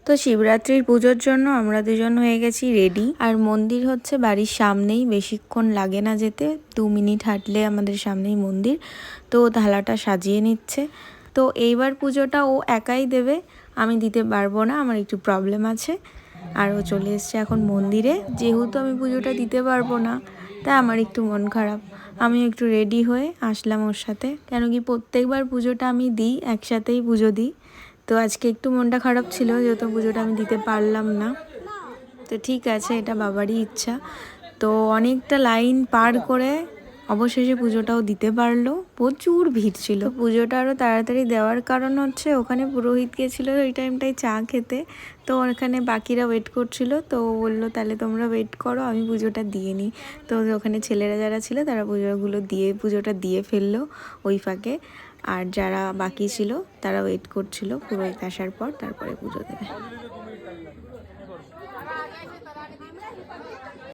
তো শিবরাত্রির পুজোর জন্য আমরা দুজন হয়ে গেছি রেডি। আর মন্দির হচ্ছে বাড়ির সামনেই, বেশিক্ষণ লাগে না যেতে, 2 মিনিট হাঁটলে আমাদের সামনেই মন্দির। তো ও থালাটা সাজিয়ে নিচ্ছে। তো এইবার পুজোটা ও একাই দেবে, আমি দিতে পারবো না, আমার একটু প্রবলেম আছে। আর ও চলে এসছে এখন মন্দিরে। যেহেতু আমি পুজোটা দিতে পারবো না, তাই আমার একটু মন খারাপ। আমি একটু রেডি হয়ে আসলাম ওর সাথে, কেন কি প্রত্যেকবার পুজোটা আমি দিই, একসাথেই পুজো দিই। তো আজকে একটু মনটা খারাপ ছিল, যেহেতু পুজোটা আমি দিতে পারলাম না। তো ঠিক আছে, এটা বাবারই ইচ্ছা। তো অনেকটা লাইন পার করে অবশেষে পুজোটাও দিতে পারলো। প্রচুর ভিড় ছিল। পুজোটা আরও তাড়াতাড়ি দেওয়ার কারণ হচ্ছে ওখানে পুরোহিত গেছিলো ওই টাইমটায় চা খেতে। তো ওখানে বাকিরা ওয়েট করছিল, তো ও বললো তাহলে তোমরা ওয়েট করো, আমি পুজোটা দিয়ে নিই। তো ওখানে ছেলেরা যারা ছিল তারা পুজোটা দিয়ে ফেললো ওই ফাঁকে। আর যারা বাকি ছিল তারা ওয়েট করছিল পুরোহিত আসার পর, তারপরে পুজো দেবে।